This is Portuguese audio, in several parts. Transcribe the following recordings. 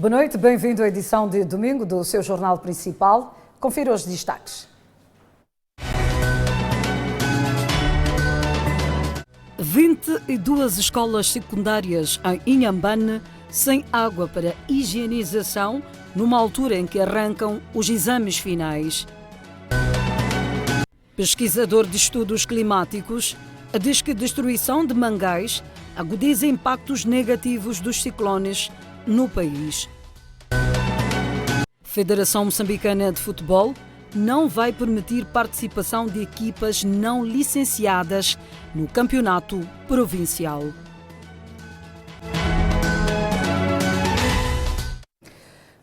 Boa noite, bem-vindo à edição de domingo do seu jornal principal. Confira os destaques. 22 escolas secundárias em Inhambane sem água para higienização numa altura em que arrancam os exames finais. Pesquisador de estudos climáticos diz que a destruição de mangais agudiza impactos negativos dos ciclones no país. Federação Moçambicana de Futebol não vai permitir participação de equipas não licenciadas no campeonato provincial.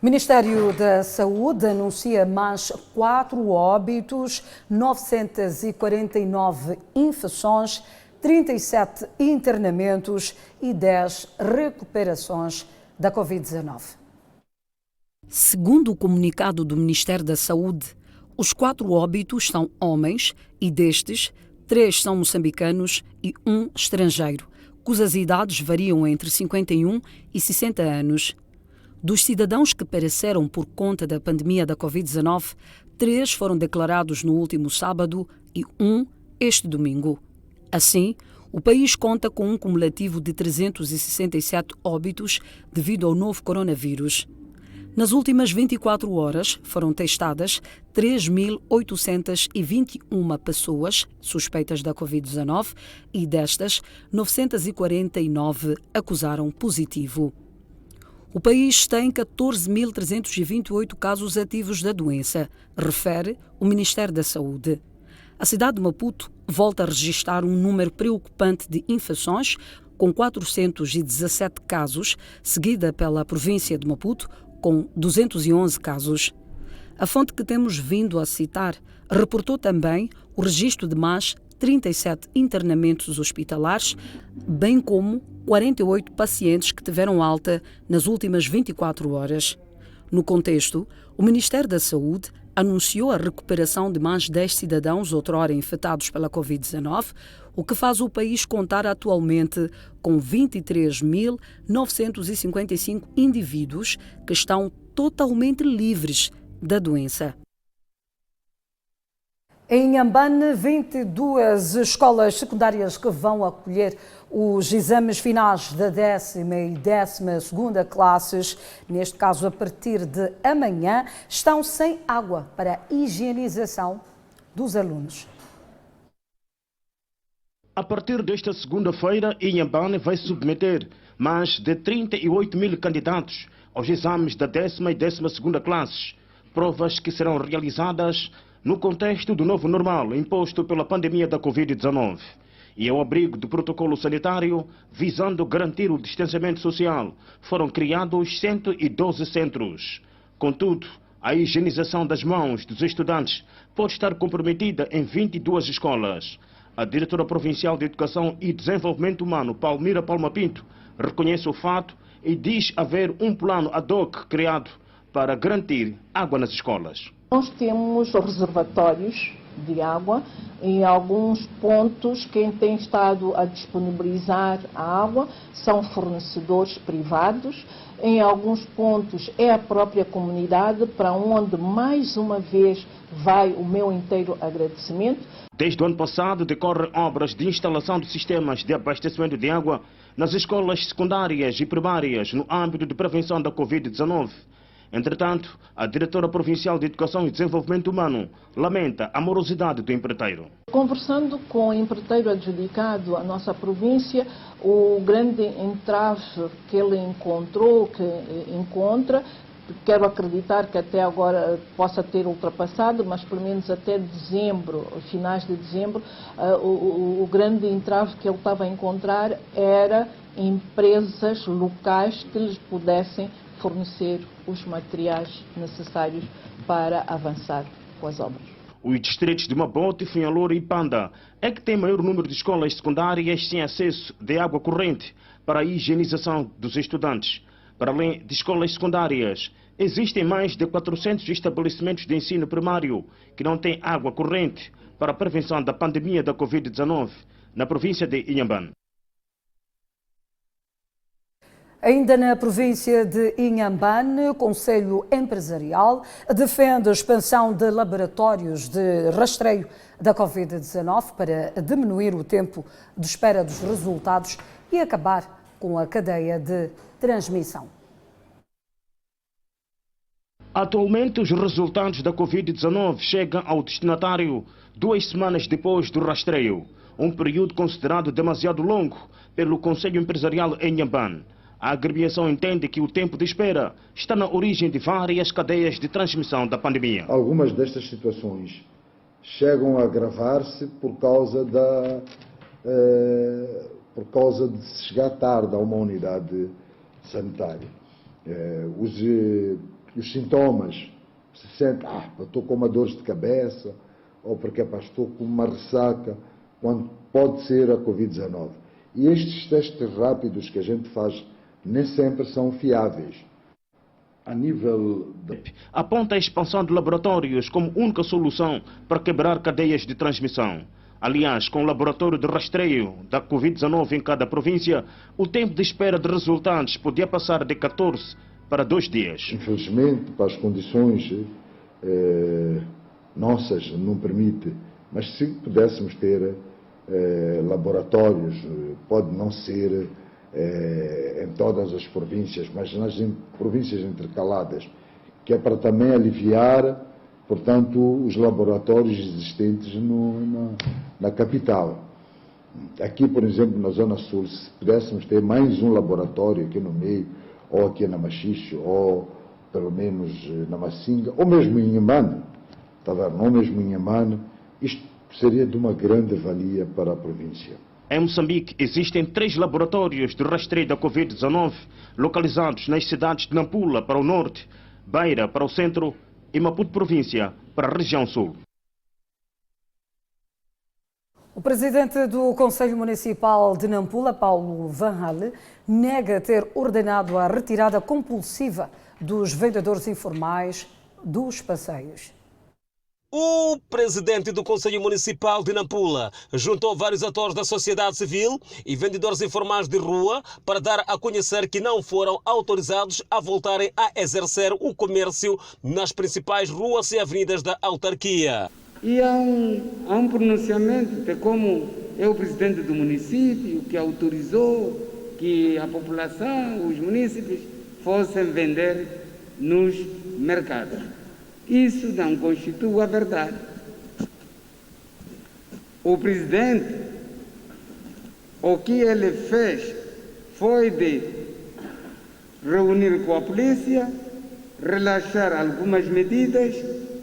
O Ministério da Saúde anuncia mais 4 óbitos, 949 infecções, 37 internamentos e 10 recuperações da Covid-19. Segundo o comunicado do Ministério da Saúde, os 4 óbitos são homens e destes, 3 são moçambicanos e 1 estrangeiro, cujas idades variam entre 51 e 60 anos. Dos cidadãos que pereceram por conta da pandemia da Covid-19, 3 foram declarados no último sábado e 1 este domingo. Assim, o país conta com um cumulativo de 367 óbitos devido ao novo coronavírus. Nas últimas 24 horas foram testadas 3.821 pessoas suspeitas da Covid-19 e destas, 949 acusaram positivo. O país tem 14.328 casos ativos da doença, refere o Ministério da Saúde. A cidade de Maputo volta a registrar um número preocupante de infecções, com 417 casos, seguida pela província de Maputo, com 211 casos. A fonte que temos vindo a citar reportou também o registro de mais 37 internamentos hospitalares, bem como 48 pacientes que tiveram alta nas últimas 24 horas. No contexto, o Ministério da Saúde anunciou a recuperação de mais 10 cidadãos outrora infectados pela Covid-19, o que faz o país contar atualmente com 23.955 indivíduos que estão totalmente livres da doença. Em Inhambane, 22 escolas secundárias que vão acolher os exames finais da 10ª e 12ª classes, neste caso a partir de amanhã, estão sem água para a higienização dos alunos. A partir desta segunda-feira, Inhambane vai submeter mais de 38.000 candidatos aos exames da 10ª e 12ª classes, provas que serão realizadas no contexto do novo normal imposto pela pandemia da Covid-19 e ao abrigo do protocolo sanitário, visando garantir o distanciamento social, foram criados 112 centros. Contudo, a higienização das mãos dos estudantes pode estar comprometida em 22 escolas. A diretora provincial de Educação e Desenvolvimento Humano, Palmira Palma Pinto, reconhece o fato e diz haver um plano ad hoc criado para garantir água nas escolas. Nós temos reservatórios de água em alguns pontos. Quem tem estado a disponibilizar a água são fornecedores privados. Em alguns pontos é a própria comunidade, para onde mais uma vez vai o meu inteiro agradecimento. Desde o ano passado decorrem obras de instalação de sistemas de abastecimento de água nas escolas secundárias e primárias no âmbito de prevenção da Covid-19. Entretanto, a diretora provincial de Educação e Desenvolvimento Humano lamenta a morosidade do empreiteiro. Conversando com o empreiteiro adjudicado à nossa província, o grande entrave que ele encontra, quero acreditar que até agora possa ter ultrapassado, mas pelo menos até dezembro, finais de dezembro, o grande entrave que ele estava a encontrar era empresas locais que lhes pudessem fornecer os materiais necessários para avançar com as obras. Os distritos de Mabote, Funhalor e Panda é que têm maior número de escolas secundárias sem acesso de água corrente para a higienização dos estudantes. Para além de escolas secundárias, existem mais de 400 estabelecimentos de ensino primário que não têm água corrente para a prevenção da pandemia da Covid-19 na província de Inhambane. Ainda na província de Inhambane, o Conselho Empresarial defende a expansão de laboratórios de rastreio da Covid-19 para diminuir o tempo de espera dos resultados e acabar com a cadeia de transmissão. Atualmente, os resultados da Covid-19 chegam ao destinatário 2 semanas depois do rastreio, um período considerado demasiado longo pelo Conselho Empresarial em Inhambane. A agremiação entende que o tempo de espera está na origem de várias cadeias de transmissão da pandemia. Algumas destas situações chegam a agravar-se por causa de se chegar tarde a uma unidade sanitária. Os sintomas se sentem, estou com uma dor de cabeça, ou porque estou com uma ressaca, quando pode ser a Covid-19. E estes testes rápidos que a gente faz nem sempre são fiáveis. A nível aponta a expansão de laboratórios como única solução para quebrar cadeias de transmissão. Aliás, com o laboratório de rastreio da Covid-19 em cada província, o tempo de espera de resultados podia passar de 14 para 2 dias. Infelizmente, para as condições nossas, não permite. Mas se pudéssemos ter laboratórios, pode não ser em todas as províncias, mas nas províncias intercaladas, que é para também aliviar, portanto, os laboratórios existentes na capital. Aqui, por exemplo, na Zona Sul, se pudéssemos ter mais um laboratório aqui no meio, ou aqui na Machixe, ou pelo menos na Massinga, ou mesmo em Inhambane, ou mesmo em Inhambane, isto seria de uma grande valia para a província. Em Moçambique, existem 3 laboratórios de rastreio da Covid-19 localizados nas cidades de Nampula, para o norte, Beira, para o centro e Maputo, província, para a região sul. O presidente do Conselho Municipal de Nampula, Paulo Van Hale, nega ter ordenado a retirada compulsiva dos vendedores informais dos passeios. O presidente do Conselho Municipal de Nampula juntou vários atores da sociedade civil e vendedores informais de rua para dar a conhecer que não foram autorizados a voltarem a exercer o comércio nas principais ruas e avenidas da autarquia. E há um pronunciamento de como é o presidente do município que autorizou que a população, os munícipes, fossem vender nos mercados. Isso não constitui a verdade. O presidente, o que ele fez foi de reunir com a polícia, relaxar algumas medidas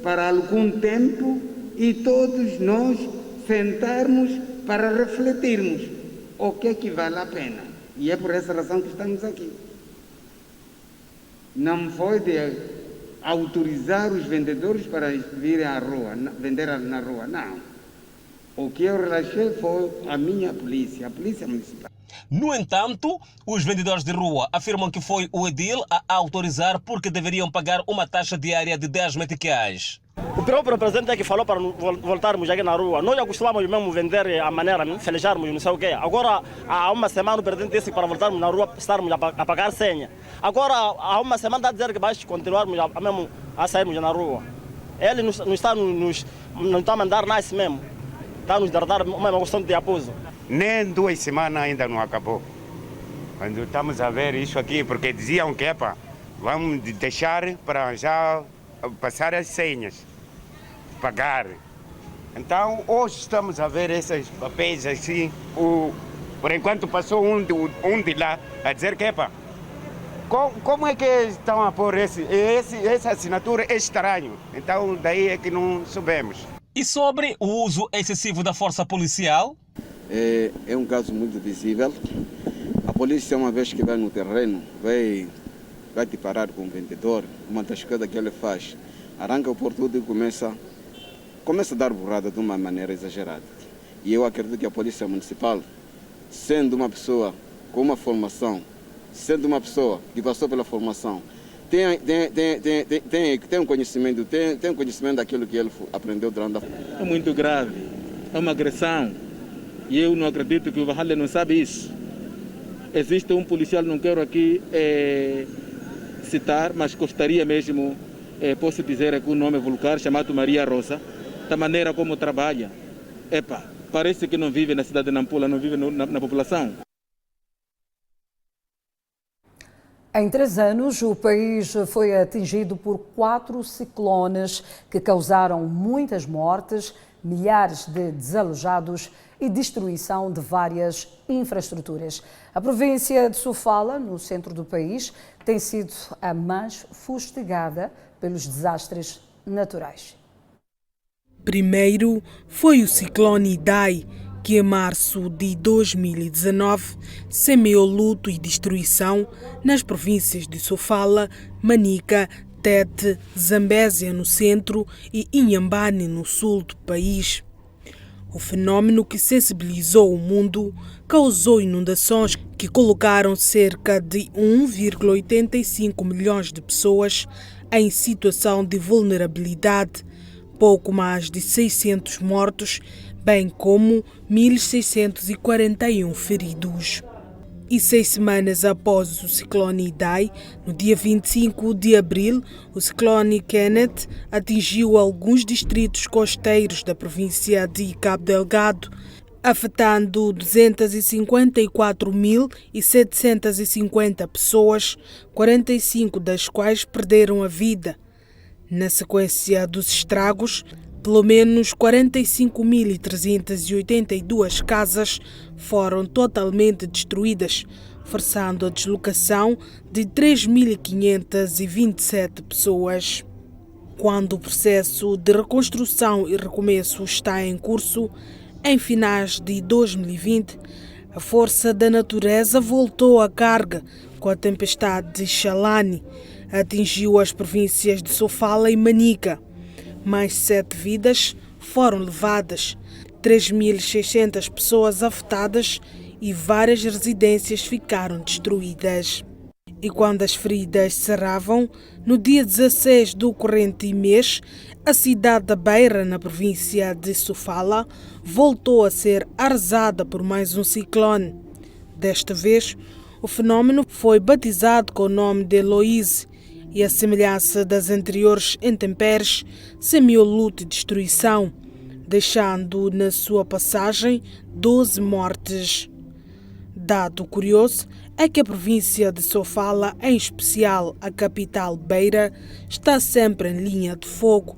para algum tempo e todos nós sentarmos para refletirmos o que é que vale a pena. E é por essa razão que estamos aqui. Não foi de autorizar os vendedores para virem à rua, vender na rua, não. O que eu relaxei foi a minha polícia, a polícia municipal. No entanto, os vendedores de rua afirmam que foi o edil a autorizar porque deveriam pagar uma taxa diária de 10 meticais. O próprio presidente é que falou para voltarmos aqui na rua. Nós já costumamos mesmo vender a maneira, felejarmos, não sei o quê. Agora, há uma semana o presidente disse que para voltarmos na rua estarmos a pagar senha. Agora, há uma semana está a dizer que vai continuarmos a sairmos na rua. Ele não está a mandar nada mesmo. Está a nos dar uma questão de abuso. Nem 2 semanas ainda não acabou. Quando estamos a ver isso aqui, porque diziam que vamos deixar para já passar as senhas, pagar. Então, hoje estamos a ver esses papéis assim. Por enquanto passou um de lá a dizer que como é que estão a pôr essa assinatura é estranho. Então, daí é que não soubemos. E sobre o uso excessivo da força policial? É um caso muito visível. A polícia, uma vez que vai no terreno, vai te parar com o vendedor. Uma das coisas que ele faz, arranca por tudo e começa a dar burrada de uma maneira exagerada. E eu acredito que a polícia municipal, sendo uma pessoa com uma formação, sendo uma pessoa que passou pela formação, tem um conhecimento, tem um conhecimento daquilo que ele aprendeu durante a... É muito grave, é uma agressão. E eu não acredito que o Van Hale não sabe isso. existe um policial, não quero aqui citar, mas gostaria mesmo, posso dizer aqui o nome vulgar, chamado Maria Rosa, da maneira como trabalha. Parece que não vive na cidade de Nampula, não vive na população. Em 3 anos, o país foi atingido por 4 ciclones que causaram muitas mortes, milhares de desalojados e destruição de várias infraestruturas. A província de Sofala, no centro do país, tem sido a mais fustigada pelos desastres naturais. Primeiro foi o ciclone Idai, que em março de 2019 semeou luto e destruição nas províncias de Sofala, Manica, Tete, Zambésia no centro e Inhambane no sul do país. O fenômeno que sensibilizou o mundo causou inundações que colocaram cerca de 1,85 milhões de pessoas em situação de vulnerabilidade, pouco mais de 600 mortos, bem como 1.641 feridos. E 6 semanas após o ciclone Idai, no dia 25 de abril, o ciclone Kenneth atingiu alguns distritos costeiros da província de Cabo Delgado, afetando 254.750 pessoas, 45 das quais perderam a vida. Na sequência dos estragos, pelo menos 45.382 casas foram totalmente destruídas, forçando a deslocação de 3.527 pessoas. Quando o processo de reconstrução e recomeço está em curso, em finais de 2020, a força da natureza voltou à carga com a tempestade Xalani. Atingiu as províncias de Sofala e Manica. Mais 7 vidas foram levadas, 3.600 pessoas afetadas e várias residências ficaram destruídas. E quando as feridas cessavam, no dia 16 do corrente mês, a cidade da Beira, na província de Sofala, voltou a ser arrasada por mais um ciclone. Desta vez, o fenômeno foi batizado com o nome de Eloise, e a semelhança das anteriores intempéries, semeou luto e destruição, deixando na sua passagem 12 mortes. Dado curioso é que a província de Sofala, em especial a capital Beira, está sempre em linha de fogo,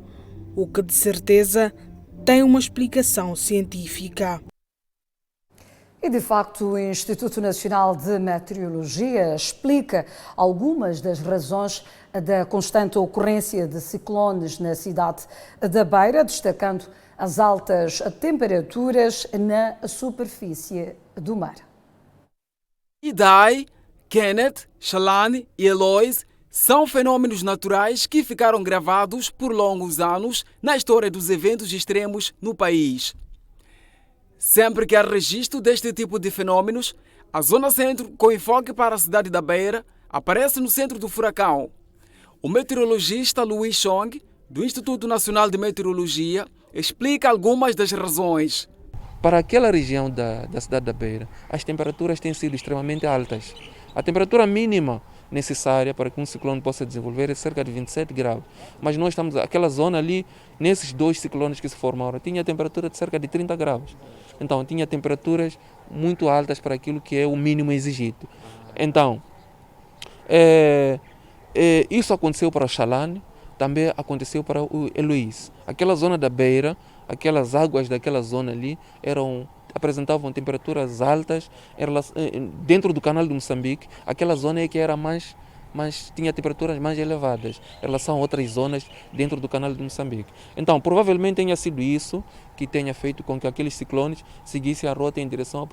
o que de certeza tem uma explicação científica. E, de facto, o Instituto Nacional de Meteorologia explica algumas das razões da constante ocorrência de ciclones na cidade da Beira, destacando as altas temperaturas na superfície do mar. Idai, Kenneth, Xalani e Eloise são fenômenos naturais que ficaram gravados por longos anos na história dos eventos extremos no país. Sempre que há registro deste tipo de fenômenos, a zona centro, com enfoque para a cidade da Beira, aparece no centro do furacão. O meteorologista Luís Chong, do Instituto Nacional de Meteorologia, explica algumas das razões. Para aquela região da cidade da Beira, as temperaturas têm sido extremamente altas. A temperatura mínima necessária para que um ciclone possa desenvolver é cerca de 27 graus. Mas nós estamos, aquela zona ali, nesses 2 ciclones que se formaram, tinha temperatura de cerca de 30 graus. Então, tinha temperaturas muito altas para aquilo que é o mínimo exigido. Então, isso aconteceu para o Xalani, também aconteceu para o Eloise. Aquela zona da Beira, aquelas águas daquela zona ali apresentavam temperaturas altas dentro do canal de Moçambique. Aquela zona é que era tinha temperaturas mais elevadas em relação a outras zonas dentro do canal de Moçambique. Então, provavelmente tenha sido isso que tenha feito com que aqueles ciclones seguissem a rota em direção à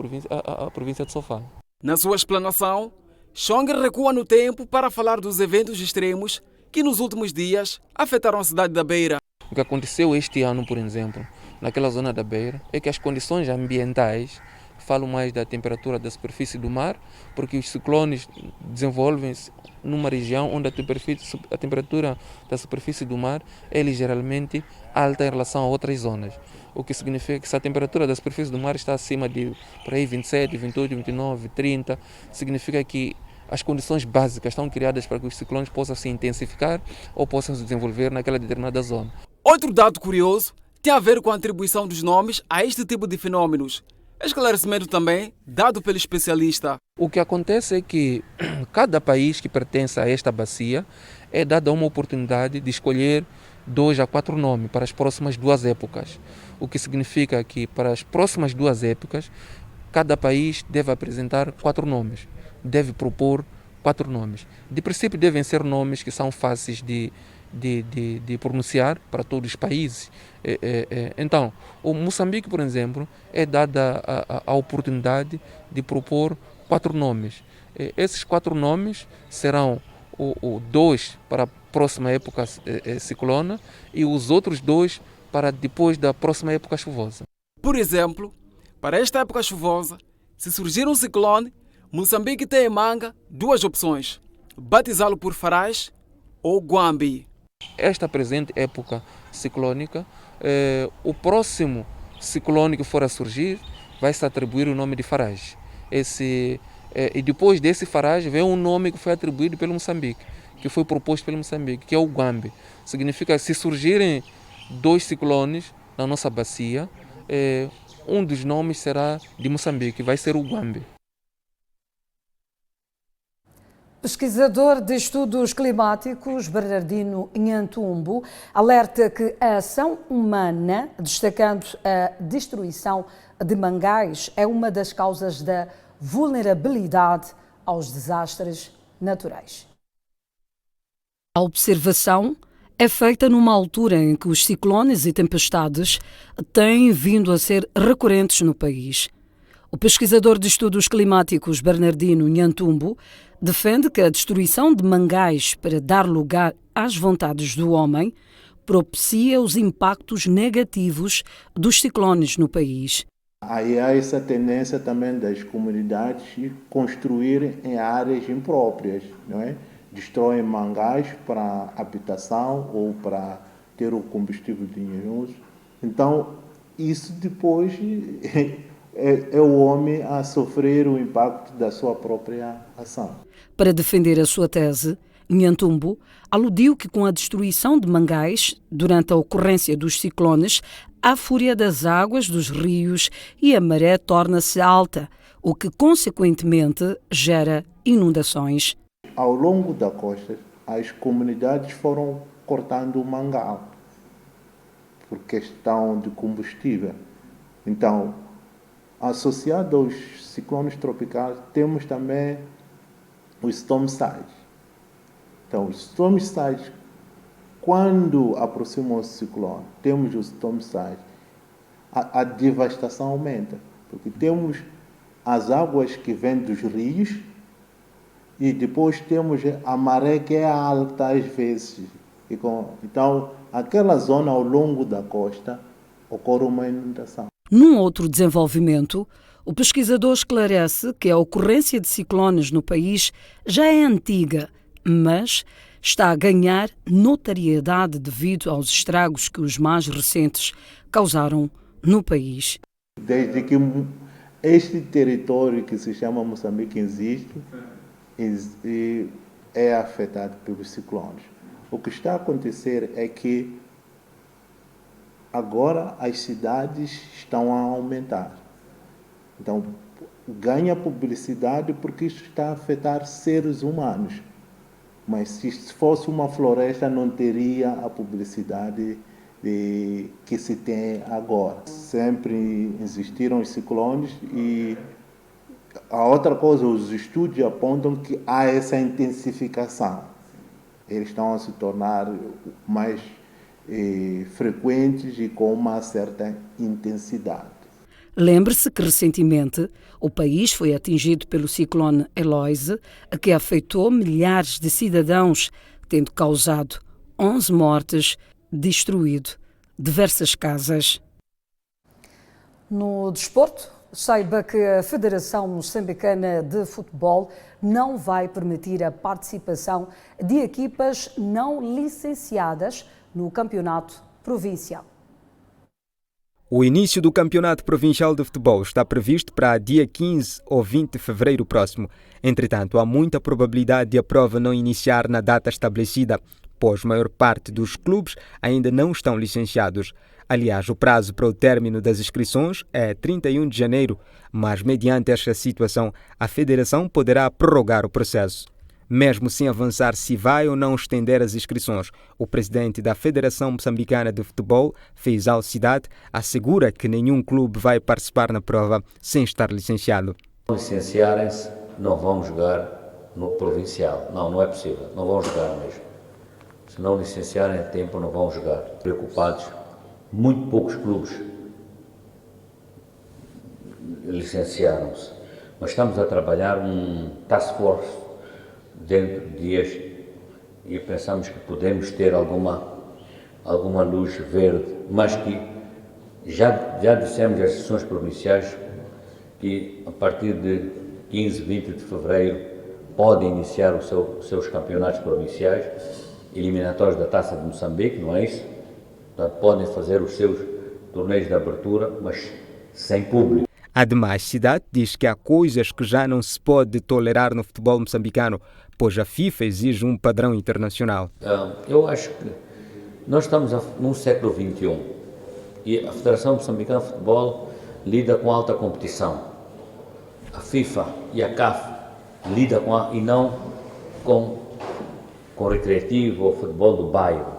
província de Sofala. Na sua explanação, Chong recua no tempo para falar dos eventos extremos que nos últimos dias afetaram a cidade da Beira. O que aconteceu este ano, por exemplo, naquela zona da Beira, é que as condições ambientais, falo mais da temperatura da superfície do mar, porque os ciclones desenvolvem-se numa região onde a temperatura da superfície do mar é ligeiramente alta em relação a outras zonas. O que significa que se a temperatura da superfície do mar está acima de por aí 27, 28, 29, 30, significa que as condições básicas estão criadas para que os ciclones possam se intensificar ou possam se desenvolver naquela determinada zona. Outro dado curioso tem a ver com a atribuição dos nomes a este tipo de fenômenos. Esclarecimento também dado pelo especialista. O que acontece é que cada país que pertence a esta bacia é dada uma oportunidade de escolher 2 a 4 nomes para as próximas 2 épocas. O que significa que para as próximas 2 épocas, cada país deve apresentar 4 nomes, deve propor 4 nomes. De princípio devem ser nomes que são fáceis de pronunciar para todos os países. Então, o Moçambique, por exemplo, é dada a oportunidade de propor 4 nomes. Esses 4 nomes serão 2 para a próxima época ciclona e os outros 2 para depois da próxima época chuvosa. Por exemplo, para esta época chuvosa, se surgir um ciclone, Moçambique tem em manga 2 opções: batizá-lo por Farage ou Guambi. Esta presente época ciclônica, o próximo ciclone que for a surgir vai se atribuir o nome de Farage. E depois desse Farage vem um nome que foi atribuído pelo Moçambique, que foi proposto pelo Moçambique, que é o Guambi. Significa que se surgirem 2 ciclones na nossa bacia, um dos nomes será de Moçambique, vai ser o Guambi. Pesquisador de estudos climáticos Bernardino Nhantumbo alerta que a ação humana, destacando a destruição de mangais, é uma das causas da vulnerabilidade aos desastres naturais. A observação é feita numa altura em que os ciclones e tempestades têm vindo a ser recorrentes no país. O pesquisador de estudos climáticos Bernardino Nhantumbo defende que a destruição de mangais para dar lugar às vontades do homem propicia os impactos negativos dos ciclones no país. Aí há essa tendência também das comunidades construírem em áreas impróprias, não é? Destroem mangais para habitação ou para ter o combustível dinheroso. Então, isso depois é o homem a sofrer o impacto da sua própria ação. Para defender a sua tese, Nhantumbo aludiu que com a destruição de mangais, durante a ocorrência dos ciclones, a fúria das águas dos rios e a maré torna-se alta, o que consequentemente gera inundações. Ao longo da costa, as comunidades foram cortando o mangal por questão de combustível. Então, associado aos ciclones tropicais, temos também os storm sides. Então, os storm sides, quando aproximam o ciclone, temos os storm sides, a devastação aumenta, porque temos as águas que vêm dos rios e depois temos a maré que é alta às vezes. Então, aquela zona ao longo da costa ocorre uma inundação. Num outro desenvolvimento, o pesquisador esclarece que a ocorrência de ciclones no país já é antiga, mas está a ganhar notariedade devido aos estragos que os mais recentes causaram no país. Desde que este território que se chama Moçambique existe, é afetado pelos ciclones. O que está a acontecer é que agora as cidades estão a aumentar. Então, ganha publicidade porque isso está a afetar seres humanos. Mas se fosse uma floresta, não teria a publicidade que se tem agora. Sempre existiram os ciclones e a outra coisa, os estudos apontam que há essa intensificação. Eles estão a se tornar mais frequentes e com uma certa intensidade. Lembre-se que recentemente o país foi atingido pelo ciclone Eloise, que afetou milhares de cidadãos, tendo causado 11 mortes, destruído diversas casas. No desporto, saiba que a Federação Moçambicana de Futebol não vai permitir a participação de equipas não licenciadas no Campeonato provincial. O início do Campeonato Provincial de Futebol está previsto para dia 15 ou 20 de fevereiro próximo. Entretanto, há muita probabilidade de a prova não iniciar na data estabelecida, pois a maior parte dos clubes ainda não estão licenciados. Aliás, o prazo para o término das inscrições é 31 de janeiro, mas mediante esta situação, a Federação poderá prorrogar o processo. Mesmo sem avançar se vai ou não estender as inscrições, o presidente da Federação Moçambicana de Futebol, Feisal Cidade, assegura que nenhum clube vai participar na prova sem estar licenciado. Licenciarem-se, não vão jogar no provincial. Não é possível, não vão jogar mesmo. Se não licenciarem a tempo, não vão jogar. Preocupados, muito poucos clubes licenciaram-se. Mas estamos a trabalhar um task force dentro de dias e pensamos que podemos ter alguma luz verde, mas que já dissemos às sessões provinciais que a partir de 15, 20 de fevereiro podem iniciar os seus campeonatos provinciais, eliminatórios da Taça de Moçambique, não é isso? Portanto, podem fazer os seus torneios de abertura, mas sem público. Ademais, Cidade diz que há coisas que já não se pode tolerar no futebol moçambicano, pois a FIFA exige um padrão internacional. Eu acho que nós estamos num século XXI e a Federação Moçambicana de Futebol lida com alta competição. A FIFA e a CAF lidam e não com recreativo ou futebol do bairro.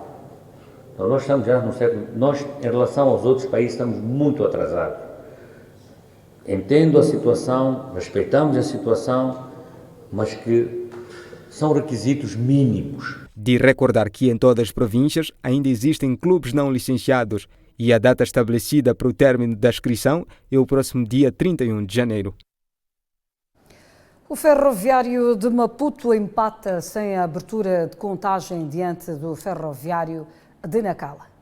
Então nós estamos já no século... Nós, em relação aos outros países, estamos muito atrasados. Entendo a situação, respeitamos a situação, mas que são requisitos mínimos. De recordar que em todas as províncias ainda existem clubes não licenciados e a data estabelecida para o término da inscrição é o próximo dia 31 de janeiro. O Ferroviário de Maputo empata sem a abertura de contagem diante do Ferroviário de Nacala.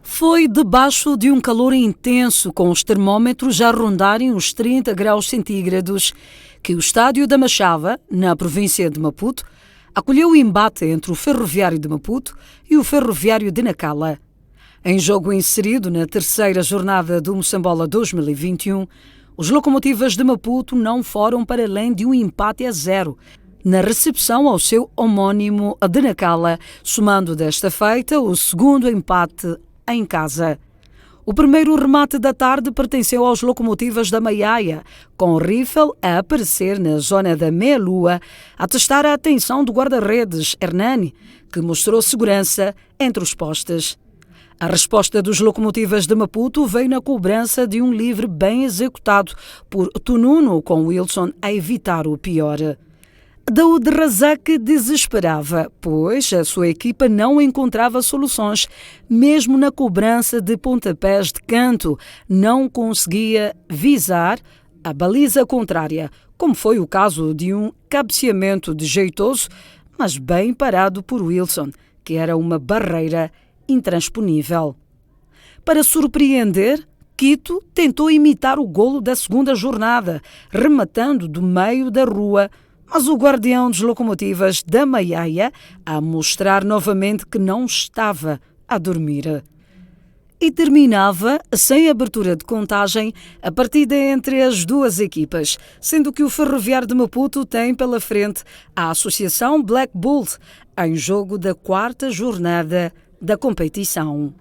Foi debaixo de um calor intenso, com os termómetros a rondarem os 30 graus centígrados, que o estádio da Machava, na província de Maputo, acolheu o embate entre o Ferroviário de Maputo e o Ferroviário de Nacala. Em jogo inserido na terceira jornada do Moçambola 2021, os Locomotivas de Maputo não foram para além de um empate a 0, na recepção ao seu homónimo de Nacala, somando desta feita o segundo empate em casa. O primeiro remate da tarde pertenceu aos Locomotivas da Maiaia, com Riffel a aparecer na zona da meia-lua, a testar a atenção do guarda-redes Hernani, que mostrou segurança entre os postes. A resposta dos Locomotivas de Maputo veio na cobrança de um livre bem executado por Tununo, com Wilson a evitar o pior. Daoud Razak desesperava, pois a sua equipa não encontrava soluções, mesmo na cobrança de pontapés de canto, não conseguia visar a baliza contrária, como foi o caso de um cabeceamento de jeitoso, mas bem parado por Wilson, que era uma barreira intransponível. Para surpreender, Quito tentou imitar o golo da segunda jornada, rematando do meio da rua, mas o guardião dos Locomotivas da Maiaia a mostrar novamente que não estava a dormir. E terminava, sem abertura de contagem, a partida entre as duas equipas, sendo que o Ferroviário de Maputo tem pela frente a Associação Black Bulls, em jogo da quarta jornada da competição.